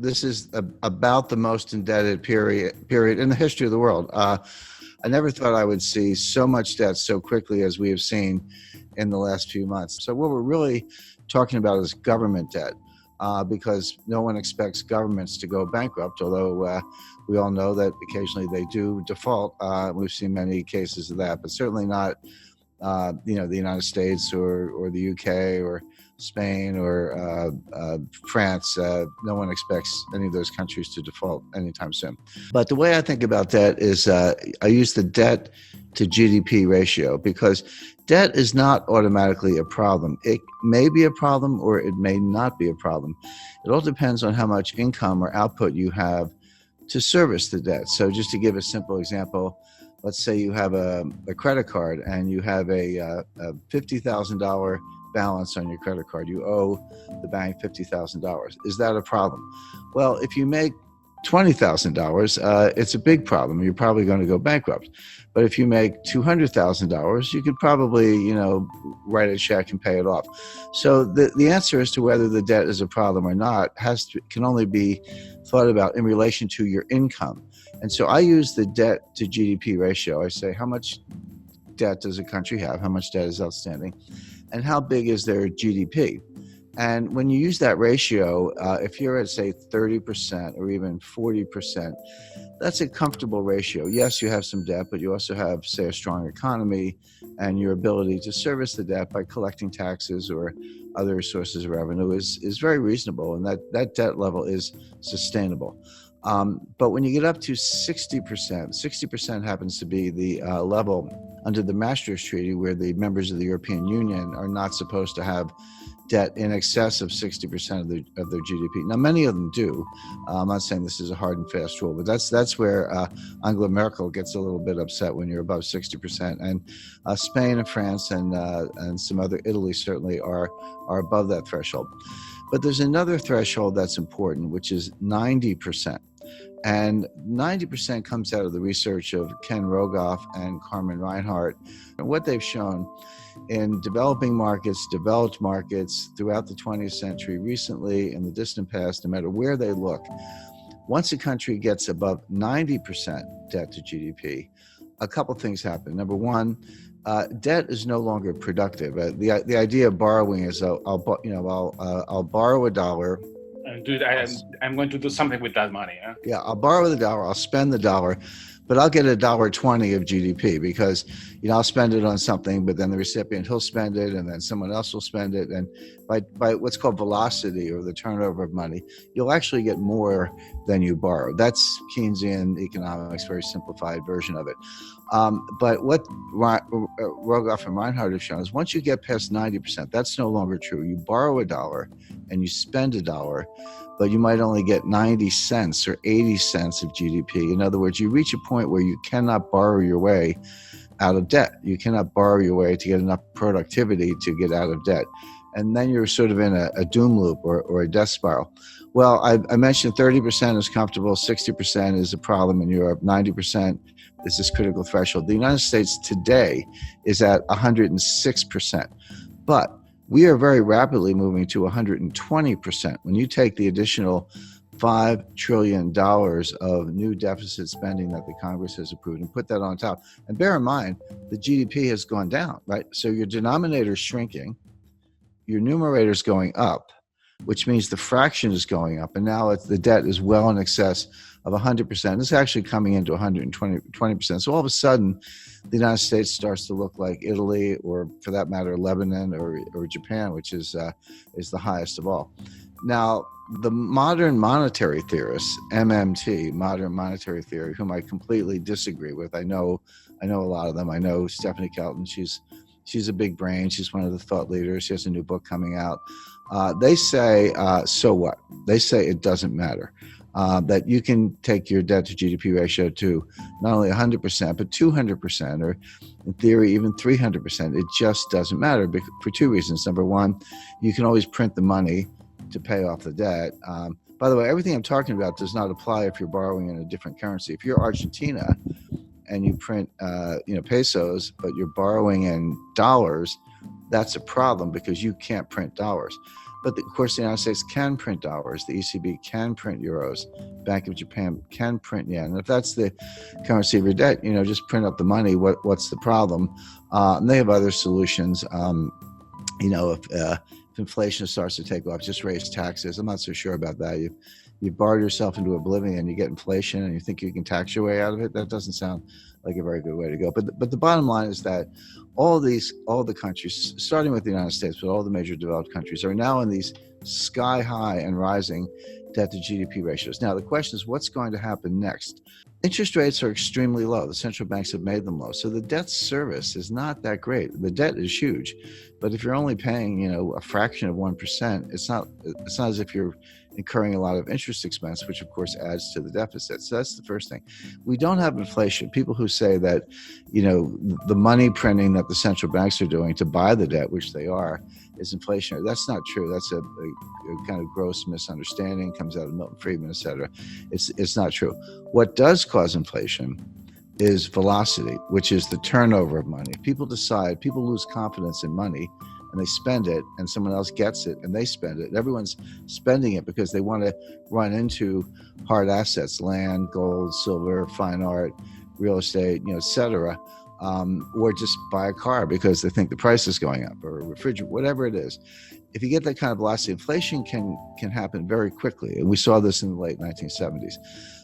this is about the most indebted period in the history of the world. I never thought I would see so much debt so quickly as we have seen in the last few months. So what we're really talking about is government debt, because no one expects governments to go bankrupt, although we all know that occasionally they do default. We've seen many cases of that, but certainly not the United States or the UK or Spain or France. No one expects any of those countries to default anytime soon. But the way I think about debt is I use the debt to GDP ratio, because debt is not automatically a problem. It may be a problem or it may not be a problem. It all depends on how much income or output you have to service the debt. So just to give a simple example, let's say you have a credit card and you have a $50,000 balance on your credit card. You owe the bank $50,000. Is that a problem? Well, if you make $20,000, it's a big problem. You're probably going to go bankrupt. But if you make $200,000, you could probably, write a check and pay it off. So the answer as to whether the debt is a problem or not can only be thought about in relation to your income. And so I use the debt to GDP ratio. I say, how much debt does a country have? How much debt is outstanding? And how big is their GDP? And when you use that ratio, if you're at, say, 30% or even 40%, that's a comfortable ratio. Yes, you have some debt, but you also have, say, a strong economy and your ability to service the debt by collecting taxes or other sources of revenue is very reasonable, and that debt level is sustainable. But when you get up to 60% happens to be the level under the Maastricht Treaty, where the members of the European Union are not supposed to have debt in excess of 60% of their GDP. Now, many of them do. I'm not saying this is a hard and fast rule, but that's where Angela Merkel gets a little bit upset when you're above 60%. And Spain and France and some other, Italy certainly are above that threshold. But there's another threshold that's important, which is 90%. And 90% comes out of the research of Ken Rogoff and Carmen Reinhart. And what they've shown in developing markets, developed markets throughout the 20th century, recently, in the distant past, no matter where they look, once a country gets above 90% debt to GDP, a couple things happen. Number one, debt is no longer productive. The idea of borrowing is I'll borrow $1. I'm going to do something with that money. Huh? Yeah, I'll borrow the $1, I'll spend the $1, but I'll get $1.20 of GDP because, I'll spend it on something, but then the recipient, he'll spend it, and then someone else will spend it. And by what's called velocity, or the turnover of money, you'll actually get more than you borrow. That's Keynesian economics, very simplified version of it. But what Rogoff and Reinhart have shown is once you get past 90%, that's no longer true. You borrow $1 and you spend $1, but you might only get 90 cents or 80 cents of GDP. In other words, you reach a point where you cannot borrow your way out of debt. You cannot borrow your way to get enough productivity to get out of debt. And then you're sort of in a doom loop or a death spiral. Well, I mentioned 30% is comfortable, 60% is a problem in Europe, 90% is this critical threshold. The United States today is at 106%. But we are very rapidly moving to 120%. When you take the additional $5 trillion of new deficit spending that the Congress has approved and put that on top, and bear in mind, the GDP has gone down, right? So your denominator is shrinking, your numerator is going up, which means the fraction is going up, and now the debt is well in excess of 100%. It's actually coming into 120%. So all of a sudden, the United States starts to look like Italy, or for that matter, Lebanon or Japan, which is the highest of all. Now, the modern monetary theorists, MMT, modern monetary theory, whom I completely disagree with. I know a lot of them. I know Stephanie Kelton. She's a big brain. She's one of the thought leaders. She has a new book coming out. They say, so what? They say it doesn't matter. That you can take your debt to GDP ratio to not only 100%, but 200%, or in theory, even 300%. It just doesn't matter for two reasons. Number one, you can always print the money to pay off the debt. By the way, everything I'm talking about does not apply if you're borrowing in a different currency. If you're Argentina and you print pesos, but you're borrowing in dollars, that's a problem because you can't print dollars. But of course, the United States can print dollars. The ECB can print euros. Bank of Japan can print yen. And if that's the currency of your debt, just print up the money. What's the problem? And they have other solutions. If inflation starts to take off, just raise taxes. I'm not so sure about that. You've borrowed yourself into oblivion. You get inflation, and you think you can tax your way out of it. That doesn't sound like a very good way to go. But the bottom line is that all the countries, starting with the United States, but all the major developed countries, are now in these sky high and rising debt to GDP ratios. Now the question is, what's going to happen next? Interest rates are extremely low. The central banks have made them low. So the debt service is not that great. The debt is huge, but if you're only paying, a fraction of 1%, it's not as if you're incurring a lot of interest expense, which of course adds to the deficit. So that's the first thing. We don't have inflation. People who say that, the money printing that the central banks are doing to buy the debt, which they are, is inflationary. That's not true. That's a kind of gross misunderstanding, comes out of Milton Friedman, et cetera. It's not true. What does cause inflation is velocity, which is the turnover of money. People lose confidence in money, and they spend it, and someone else gets it and they spend it. Everyone's spending it because they want to run into hard assets, land, gold, silver, fine art, real estate, et cetera, or just buy a car because they think the price is going up, or a refrigerator, whatever it is. If you get that kind of velocity, inflation can happen very quickly. And we saw this in the late 1970s.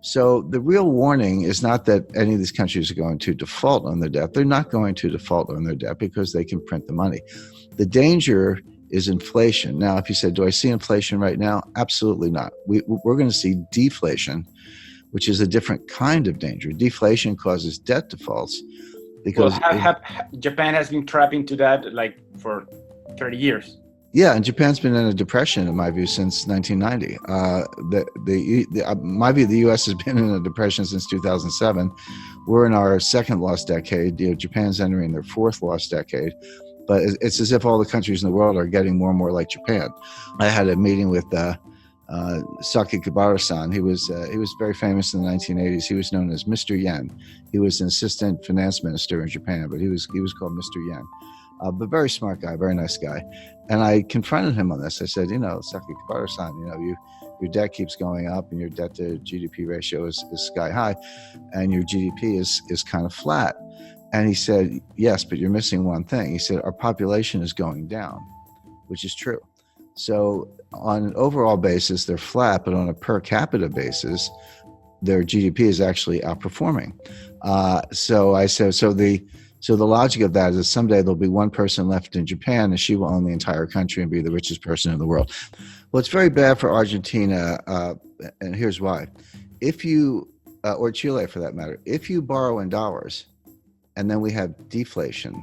So the real warning is not that any of these countries are going to default on their debt. They're not going to default on their debt because they can print the money. The danger is inflation. Now, if you said, do I see inflation right now? Absolutely not. We're going to see deflation, which is a different kind of danger. Deflation causes debt defaults because Japan has been trapped into that for 30 years. Yeah, and Japan's been in a depression, in my view, since 1990. My view, the U.S. has been in a depression since 2007. We're in our second lost decade. Japan's entering their fourth lost decade. But it's as if all the countries in the world are getting more and more like Japan. I had a meeting with Sakakibara-san. He was very famous in the 1980s. He was known as Mr. Yen. He was an assistant finance minister in Japan, but he was called Mr. Yen. But very smart guy, very nice guy. And I confronted him on this. I said, Sakakibara-san, your debt keeps going up and your debt to GDP ratio is sky high and your GDP is kind of flat. And he said, yes, but you're missing one thing. He said, our population is going down, which is true. So on an overall basis, they're flat, but on a per capita basis, their GDP is actually outperforming. So I said, so the logic of that is someday there'll be one person left in Japan and she will own the entire country and be the richest person in the world. Well, it's very bad for Argentina, and here's why. If you, or Chile for that matter, if you borrow in dollars and then we have deflation,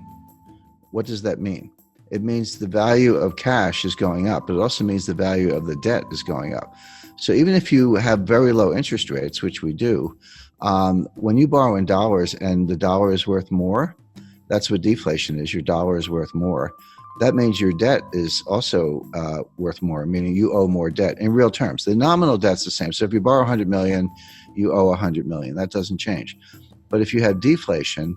what does that mean? It means the value of cash is going up, but it also means the value of the debt is going up. So even if you have very low interest rates, which we do, when you borrow in dollars and the dollar is worth more, that's what deflation is. Your dollar is worth more. That means your debt is also worth more, meaning you owe more debt in real terms. The nominal debt's the same. So if you borrow 100 million, you owe 100 million. That doesn't change. But if you have deflation,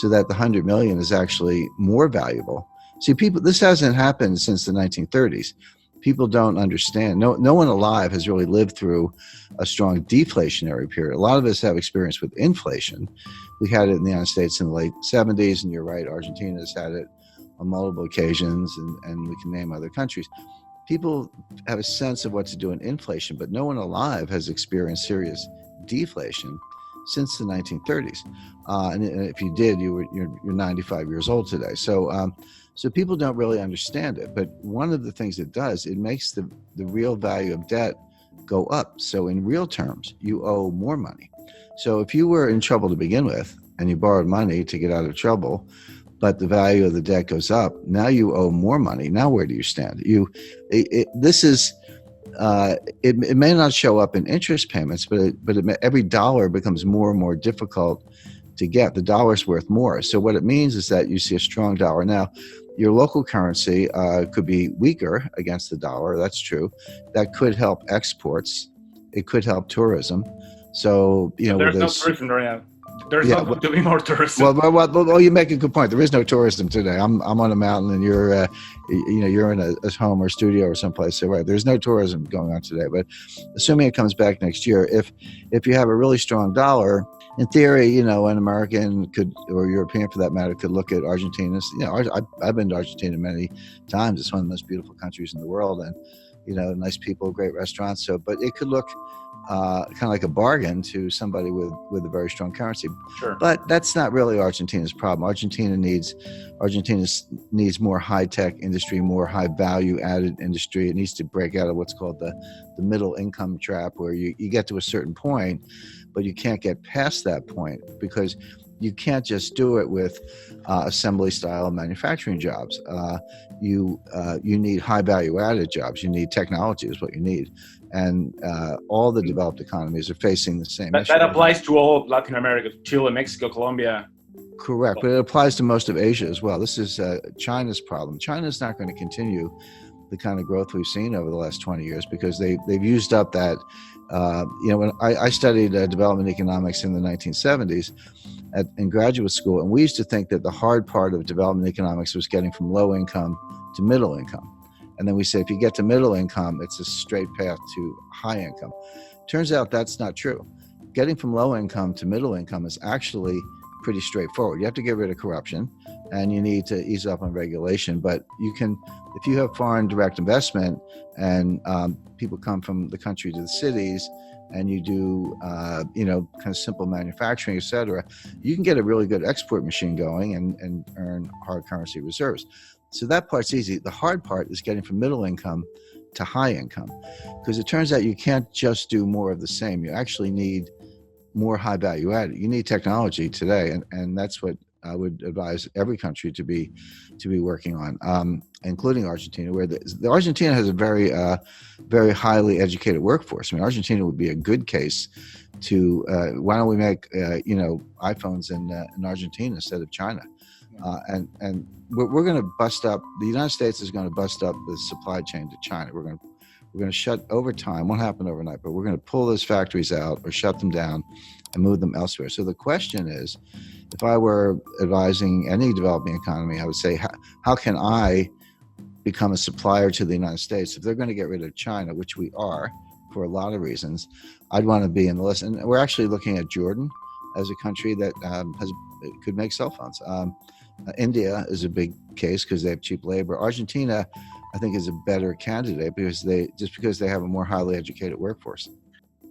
so that the 100 million is actually more valuable. See, this hasn't happened since the 1930s. People don't understand. No one alive has really lived through a strong deflationary period. A lot of us have experience with inflation. We had it in the United States in the late 70s, and you're right, Argentina's had it on multiple occasions, and we can name other countries. People have a sense of what to do in inflation, but no one alive has experienced serious deflation since the 1930s. And if you did, you're 95 years old today. So people don't really understand it. But one of the things it does, it makes the real value of debt go up. So in real terms, you owe more money. So if you were in trouble to begin with and you borrowed money to get out of trouble, but the value of the debt goes up, now you owe more money. Now where do you stand? It may not show up in interest payments, but every dollar becomes more and more difficult to get. The dollar's worth more. So what it means is that you see a strong dollar. Now, your local currency could be weaker against the dollar. That's true. That could help exports. It could help tourism. So, there's no tourism right now. There's Yeah, not going to be more tourism. well, you make a good point. There is no tourism today. I'm on a mountain, and you're in a home or studio or someplace. So right, there's no tourism going on today. But assuming it comes back next year, if you have a really strong dollar, in theory, an American could, or European for that matter, could look at Argentina. I've been to Argentina many times. It's one of the most beautiful countries in the world, and nice people, great restaurants. So, but it could look kind of like a bargain to somebody with a very strong currency. Sure. But that's not really Argentina's problem. Argentina needs more high-tech industry, more high-value-added industry. It needs to break out of what's called the middle income trap, where you get to a certain point, but you can't get past that point because you can't just do it with assembly style manufacturing jobs. You need high value added jobs. You need technology is what you need. And all the developed economies are facing the same issue. That applies to all of Latin America, Chile, Mexico, Colombia. Correct, but it applies to most of Asia as well. This is China's problem. China's not going to continue the kind of growth we've seen over the last 20 years because they've used up that. When I studied development economics in the 1970s in graduate school, and we used to think that the hard part of development economics was getting from low income to middle income. And then we say if you get to middle income, it's a straight path to high income. Turns out that's not true. Getting from low income to middle income is actually pretty straightforward. You have to get rid of corruption and you need to ease up on regulation. But you can, if you have foreign direct investment and people come from the country to the cities and you do, kind of simple manufacturing, et cetera, you can get a really good export machine going and earn hard currency reserves. So that part's easy. The hard part is getting from middle income to high income, because it turns out you can't just do more of the same. You actually need more high value added. You need technology today, and that's what I would advise every country to be working on, including Argentina, where the Argentina has a very very highly educated workforce. I mean, Argentina would be a good case to why don't we make iPhones in Argentina instead of China, and we're going to bust up. The United States is going to bust up the supply chain to China. We're going to shut over time. Won't happen overnight, but we're going to pull those factories out or shut them down and move them elsewhere. So the question is, if I were advising any developing economy, I would say, how can I become a supplier to the United States? If they're going to get rid of China, which we are for a lot of reasons, I'd want to be in the list. And we're actually looking at Jordan as a country that could make cell phones. India is a big case because they have cheap labor. Argentina, I think, is a better candidate because they have a more highly educated workforce.